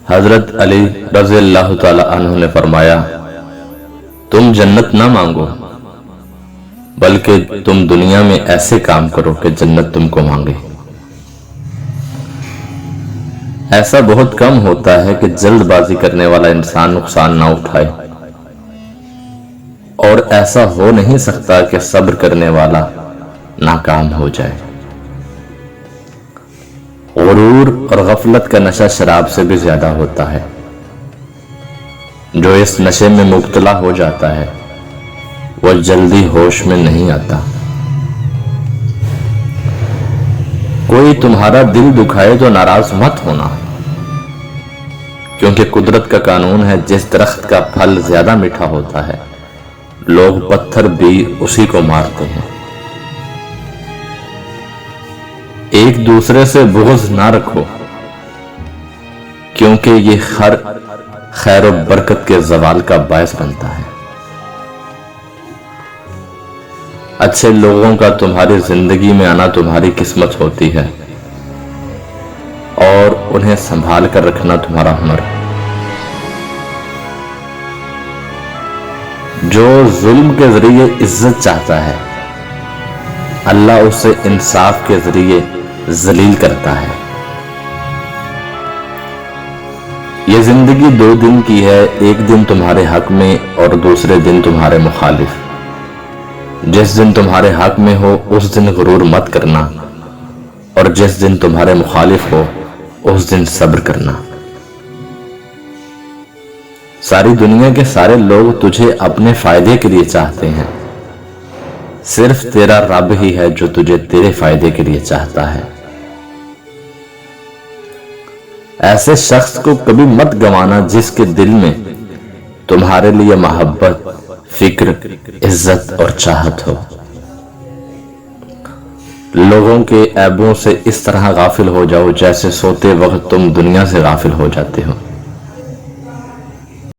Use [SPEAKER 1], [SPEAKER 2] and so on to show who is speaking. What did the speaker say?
[SPEAKER 1] حضرت علی رضی اللہ تعالی عنہ نے فرمایا، تم جنت نہ مانگو بلکہ تم دنیا میں ایسے کام کرو کہ جنت تم کو مانگے۔ ایسا بہت کم ہوتا ہے کہ جلد بازی کرنے والا انسان نقصان نہ اٹھائے، اور ایسا ہو نہیں سکتا کہ صبر کرنے والا ناکام ہو جائے۔ غرور اور غفلت کا نشہ شراب سے بھی زیادہ ہوتا ہے۔ جو اس نشے میں مبتلا ہو جاتا ہے وہ جلدی ہوش میں نہیں آتا۔ کوئی تمہارا دل دکھائے تو ناراض مت ہونا، کیونکہ قدرت کا قانون ہے، جس درخت کا پھل زیادہ میٹھا ہوتا ہے لوگ پتھر بھی اسی کو مارتے ہیں۔ ایک دوسرے سے بغض نہ رکھو، کیونکہ یہ خیر و برکت کے زوال کا باعث بنتا ہے۔ اچھے لوگوں کا تمہاری زندگی میں آنا تمہاری قسمت ہوتی ہے، اور انہیں سنبھال کر رکھنا تمہارا ہنر ہے۔ جو ظلم کے ذریعے عزت چاہتا ہے اللہ اسے انصاف کے ذریعے ذلیل کرتا ہے۔ یہ زندگی 2 دن کی ہے، ایک دن تمہارے حق میں اور دوسرے دن تمہارے مخالف۔ جس دن تمہارے حق میں ہو اس دن غرور مت کرنا، اور جس دن تمہارے مخالف ہو اس دن صبر کرنا۔ ساری دنیا کے سارے لوگ تجھے اپنے فائدے کے لیے چاہتے ہیں، صرف تیرا رب ہی ہے جو تجھے تیرے فائدے کے لیے چاہتا ہے۔ ایسے شخص کو کبھی مت گنوانا جس کے دل میں تمہارے لیے محبت، فکر، عزت اور چاہت ہو۔ لوگوں کے عیبوں سے اس طرح غافل ہو جاؤ جیسے سوتے وقت تم دنیا سے غافل ہو جاتے ہو۔